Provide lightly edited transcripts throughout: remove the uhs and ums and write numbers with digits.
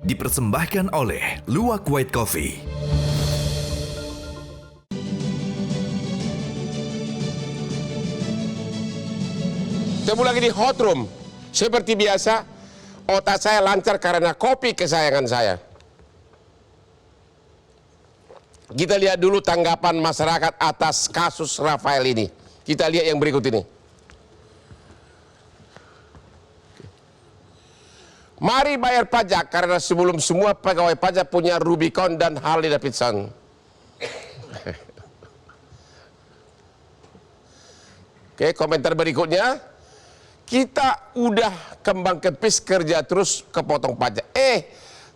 Dipersembahkan oleh Luwak White Coffee. Ketemu lagi di Hot Room. Seperti biasa, otak saya lancar karena kopi kesayangan saya. Kita lihat dulu tanggapan masyarakat atas kasus Rafael ini. Kita lihat yang berikut ini. Mari bayar pajak karena sebelum semua pegawai pajak punya Rubicon dan Harley Davidson. Oke, komentar berikutnya. Kita udah kembang kepis kerja terus kepotong pajak.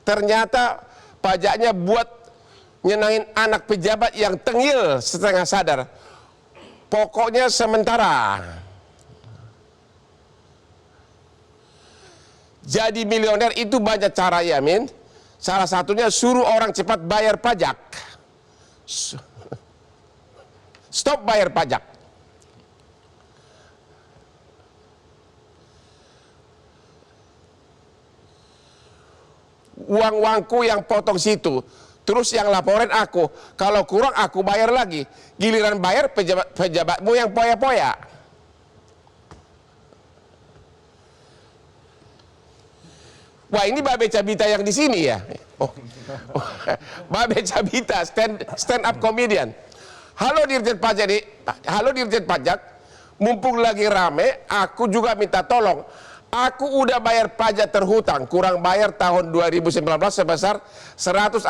Ternyata pajaknya buat nyenangin anak pejabat yang tengil setengah sadar. Pokoknya sementara. Jadi milioner itu banyak cara ya, Min. Salah satunya suruh orang cepat bayar pajak. Stop bayar pajak. Uang-uangku yang potong situ, terus yang laporin aku, kalau kurang aku bayar lagi. Giliran bayar pejabatmu yang poya-poya. Wah, ini Babe Cabita yang di sini ya. Babe Cabita, stand up comedian. Halo Dirjen Pajak halo Dirjen Pajak, mumpung lagi rame, aku juga minta tolong. Aku udah bayar pajak terhutang, kurang bayar tahun 2019 sebesar 167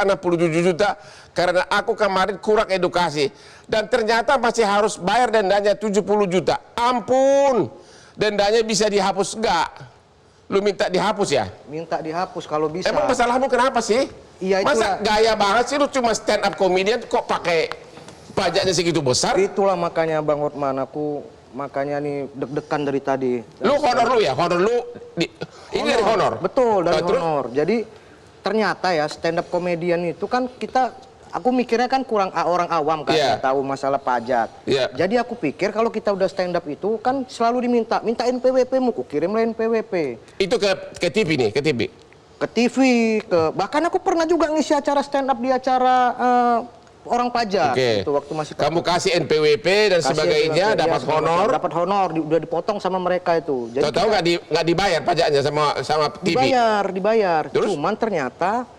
juta karena aku kemarin kurang edukasi. Dan ternyata masih harus bayar dendanya 70 juta. Ampun, dendanya bisa dihapus enggak? Lu minta dihapus ya? Minta dihapus kalau bisa. Emang masalahmu kenapa sih? Iya, masa gaya banget sih lu cuma stand up comedian kok pakai pajaknya segitu besar? Itulah makanya Bang Hotman, aku makanya nih deg-degan dari tadi. Lu honor lu ya? Honor lu ini dari honor? Betul, dari Terus? honor. Jadi ternyata ya stand up comedian itu kan aku mikirnya kan kurang orang awam kan, nggak tahu masalah pajak. Jadi aku pikir kalau kita udah stand up itu kan selalu mintain PWP-mu, kirim lain PWP. Itu ke TV nih, ke TV? Ke TV, bahkan aku pernah juga ngisi acara stand up di acara orang pajak. Itu waktu masih kamu kasih NPWP dan sebagainya, dapat honor. Dapat honor, udah dipotong sama mereka itu. Jadi tahu nggak dibayar pajaknya sama TV? Dibayar. Terus? Cuman ternyata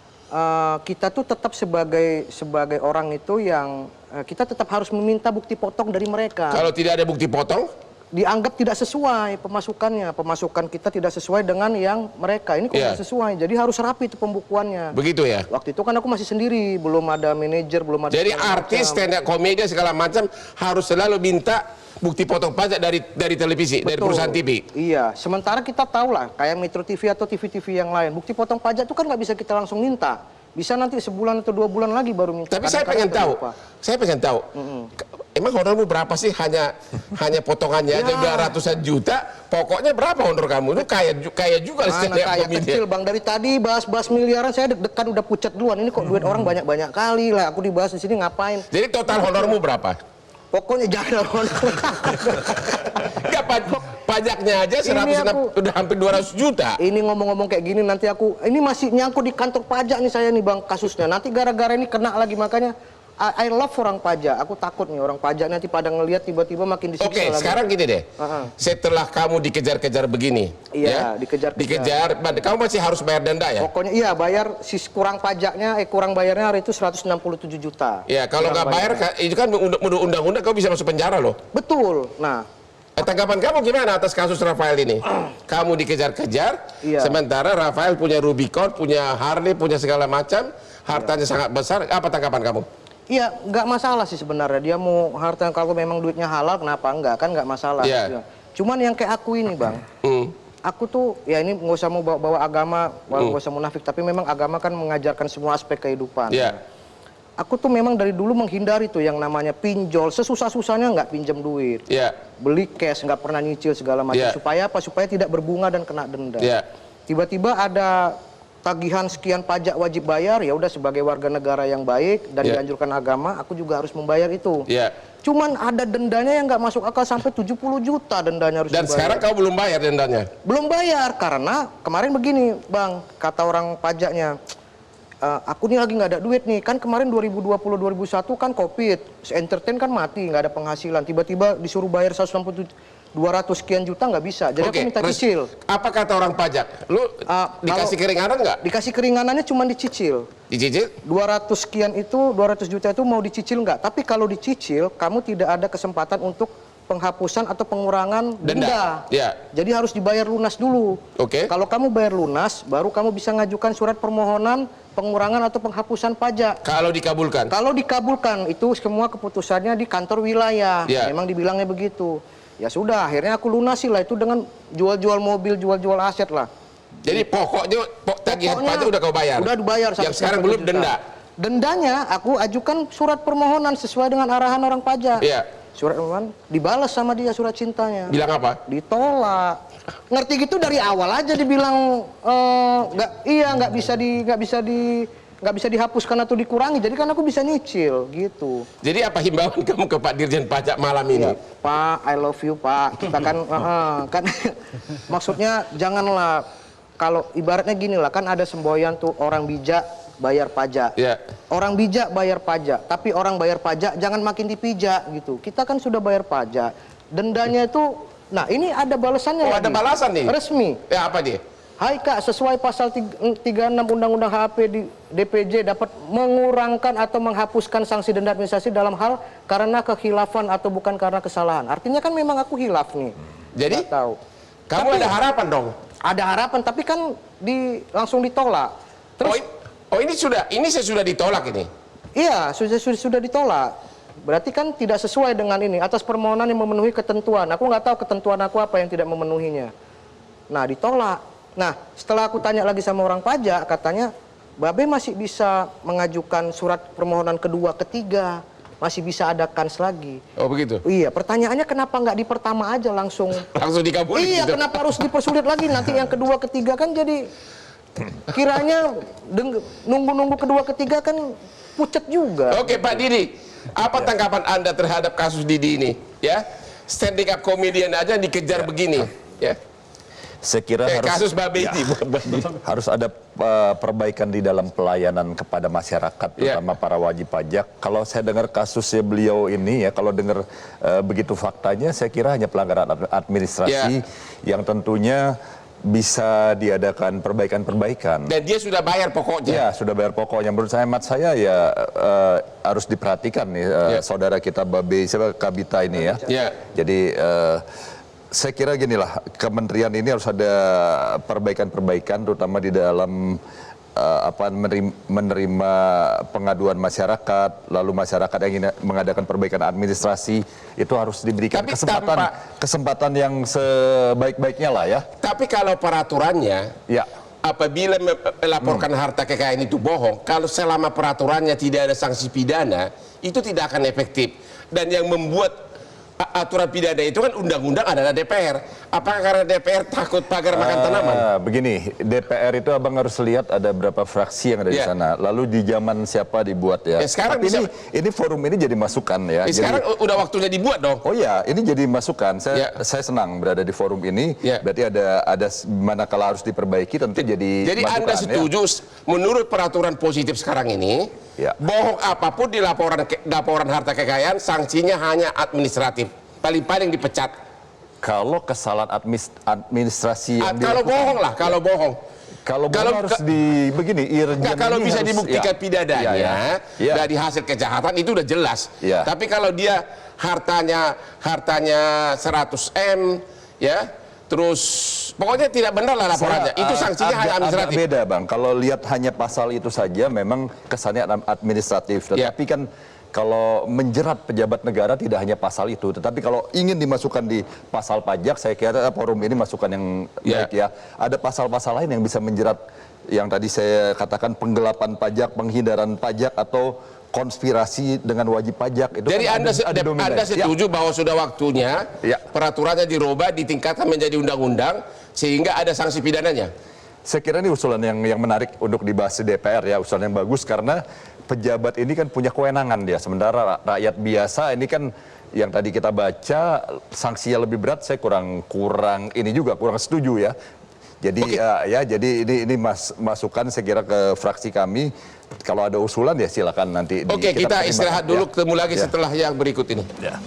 kita tuh tetap sebagai orang itu yang kita tetap harus meminta bukti potong dari mereka. Kalau tidak ada bukti potong? Dianggap tidak sesuai pemasukannya. Pemasukan kita tidak sesuai dengan yang mereka. Ini kok tidak sesuai. Jadi harus rapi itu pembukuannya. Begitu ya? Waktu itu kan aku masih sendiri, belum ada manajer, belum ada. Jadi artis, stand up komedi segala macam harus selalu minta bukti potong pajak dari televisi, dari perusahaan TV. Iya, sementara kita tahu lah, kayak Metro TV atau TV-TV yang lain, bukti potong pajak itu kan nggak bisa kita langsung minta. Bisa nanti sebulan atau 2 bulan lagi baru minta. Tapi saya pengen tahu, emang honormu berapa sih? Hanya potongannya aja udah ratusan juta. Pokoknya berapa honor kamu? Itu kaya juga. Kaya kecil Bang, dari tadi bahas miliaran saya deg-degan udah pucat duluan. Ini kok duit orang banyak-banyak kali lah. Aku dibahas di sini ngapain? Jadi total honormu berapa? Pokoknya jangan honor. Enggak, pajaknya aja 100, udah hampir 200 juta. Ini ngomong-ngomong kayak gini nanti ini masih nyangkut di kantor pajak nih saya nih Bang kasusnya. Nanti gara-gara ini kena lagi, makanya I love orang pajak. Aku takut nih orang pajak nanti pada ngelihat tiba-tiba makin disiksa lagi. Oke, sekarang gini deh. Setelah kamu dikejar-kejar begini, dikejar, kamu masih harus bayar denda ya? Pokoknya iya, bayar kurang pajaknya, kurang bayarnya hari itu 167 juta. Ya, kalau nggak bayar, itu kan undang-undang kamu bisa masuk penjara loh. Betul. Nah, tanggapan kamu gimana atas kasus Rafael ini? Kamu dikejar-kejar, sementara Rafael punya Rubicon, punya Harley, punya segala macam, hartanya sangat besar. Apa tanggapan kamu? Iya, nggak masalah sih sebenarnya. Dia mau harta, kalau memang duitnya halal, kenapa enggak? Kan nggak masalah. Cuman yang kayak aku ini Bang, aku tuh, ya ini nggak usah mau bawa agama, nggak usah munafik, tapi memang agama kan mengajarkan semua aspek kehidupan. Aku tuh memang dari dulu menghindari tuh yang namanya pinjol, sesusah-susahnya nggak pinjam duit. Beli cash, nggak pernah nyicil segala macam. Supaya apa? Supaya tidak berbunga dan kena denda. Tiba-tiba ada tagihan sekian pajak wajib bayar, ya udah sebagai warga negara yang baik dan dianjurkan agama, aku juga harus membayar itu. Cuman ada dendanya yang nggak masuk akal sampai 70 juta dendanya harus Dan dibayar. sekarang kau belum bayar dendanya? Belum bayar karena kemarin begini Bang, kata orang pajaknya, aku nih lagi nggak ada duit nih, kan kemarin 2020-2021 kan Covid, entertain kan mati, nggak ada penghasilan, tiba-tiba disuruh bayar 200 sekian juta nggak bisa, jadi aku minta cicil. Apa kata orang pajak? Lu dikasih keringanan nggak? Dikasih keringanannya cuma dicicil. Dicicil? 200 sekian itu, 200 juta itu mau dicicil nggak? Tapi kalau dicicil, kamu tidak ada kesempatan untuk penghapusan atau pengurangan denda. Ya. Jadi harus dibayar lunas dulu. Oke. Kalau kamu bayar lunas, baru kamu bisa ngajukan surat permohonan pengurangan atau penghapusan pajak. Kalau dikabulkan? Kalau dikabulkan, itu semua keputusannya di kantor wilayah. Ya. Memang dibilangnya begitu. Ya sudah, akhirnya aku lunasi lah itu dengan jual-jual mobil, jual-jual aset lah. Jadi pokoknya tagihan pajak udah kau bayar? Udah dibayar. Yang sekarang belum juta. denda? Dendanya aku ajukan surat permohonan sesuai dengan arahan orang pajak. Iya. Surat permohonan dibalas sama dia surat cintanya. Bilang apa? Ditolak. Ngerti gitu dari awal aja dibilang nggak bisa dihapuskan atau dikurangi. Jadi kan aku bisa nyicil gitu. Jadi apa himbauan kamu ke Pak Dirjen Pajak malam ini? Ya, Pak, I love you Pak. Kita kan kan maksudnya janganlah, kalau ibaratnya gini lah, kan ada semboyan tuh orang bijak bayar pajak. Ya. Orang bijak bayar pajak, tapi orang bayar pajak jangan makin dipijak gitu. Kita kan sudah bayar pajak. Dendanya itu, nah ini ada balasannya lagi. Ada balasan nih? Resmi. Ya apa dia? Hai Kak, sesuai pasal 36 Undang-Undang HP di DPJ dapat mengurangkan atau menghapuskan sanksi denda administrasi dalam hal karena kekhilafan atau bukan karena kesalahan. Artinya kan memang aku hilaf nih. Jadi? Nggak tahu. Kamu Tapi ada harapan dong? ada harapan, tapi kan langsung ditolak. Terus ini sudah ditolak ini. iya, sudah ditolak. Berarti kan tidak sesuai dengan ini atas permohonan yang memenuhi ketentuan. Aku nggak tahu ketentuan aku apa yang tidak memenuhinya. Nah, ditolak. Nah, setelah aku tanya lagi sama orang pajak, katanya Babe masih bisa mengajukan surat permohonan kedua, ketiga, masih bisa ada kans lagi. Oh begitu? Iya, pertanyaannya kenapa nggak di pertama aja langsung dikabulin? Iya, gitu. kenapa harus dipersulit lagi? Nanti yang kedua, ketiga kan jadi kiranya nunggu-nunggu kedua, ketiga kan pucet juga. Oke Pak Didi, apa tanggapan Anda terhadap kasus Didi ini? Ya, standing up comedian aja dikejar begini. Ya. Saya kira kasus Babe ini harus ada perbaikan di dalam pelayanan kepada masyarakat, terutama para wajib pajak. Kalau saya dengar kasusnya beliau ini ya, kalau dengar begitu faktanya, saya kira hanya pelanggaran administrasi yang tentunya bisa diadakan perbaikan-perbaikan. Dan dia sudah bayar pokoknya. Ya, sudah bayar pokoknya. Menurut saya, hemat saya ya harus diperhatikan nih saudara kita Babe, Kabita ini ya. Jadi saya kira ginilah, kementerian ini harus ada perbaikan-perbaikan, terutama di dalam menerima pengaduan masyarakat, lalu masyarakat yang ingin mengadakan perbaikan administrasi itu harus diberikan kesempatan yang sebaik-baiknya lah ya. Tapi kalau peraturannya, apabila melaporkan harta kekayaan itu bohong, kalau selama peraturannya tidak ada sanksi pidana, itu tidak akan efektif. Dan yang membuat aturan pidana itu kan undang-undang adalah DPR. Apakah karena DPR takut pagar makan tanaman? Begini, DPR itu abang harus lihat ada berapa fraksi yang ada di sana. Lalu di zaman siapa dibuat ya. Sekarang tapi ini forum ini jadi masukan ya. Sekarang udah waktunya dibuat dong. Oh iya, ini jadi masukan. Saya senang berada di forum ini. Berarti ada manakala harus diperbaiki tentu jadi masukan. Anda setuju menurut peraturan positif sekarang ini, bohong apapun di laporan harta kekayaan, sanksinya hanya administratif. Paling-paling dipecat. Kalau kesalahan administrasi yang kalau bohong lah, kalau bohong. Kalau harus begini, kalau bisa dibuktikan pidananya dari hasil kejahatan itu udah jelas. Tapi kalau dia hartanya 100 M, ya, terus pokoknya tidak benar lah laporannya. Itu sanksinya hanya administratif. Agak beda bang. Kalau lihat hanya pasal itu saja, memang kesannya administratif. Tetapi kan kalau menjerat pejabat negara tidak hanya pasal itu, tetapi kalau ingin dimasukkan di pasal pajak, saya kira forum ini masukan yang baik ya. Ada pasal-pasal lain yang bisa menjerat, yang tadi saya katakan penggelapan pajak, penghindaran pajak, atau konspirasi dengan wajib pajak. Itu jadi kan Anda setuju bahwa sudah waktunya peraturannya dirubah, ditingkatkan menjadi undang-undang, sehingga ada sanksi pidananya? Saya kira ini usulan yang menarik untuk dibahas di DPR ya, usulan yang bagus karena pejabat ini kan punya kewenangan dia, sementara rakyat biasa ini kan yang tadi kita baca sanksinya lebih berat, saya kurang setuju ya. Jadi jadi ini masukan saya kira ke fraksi kami. Kalau ada usulan ya silakan nanti. Oke, kita istirahat dulu, ketemu lagi setelah yang berikut ini. Ya.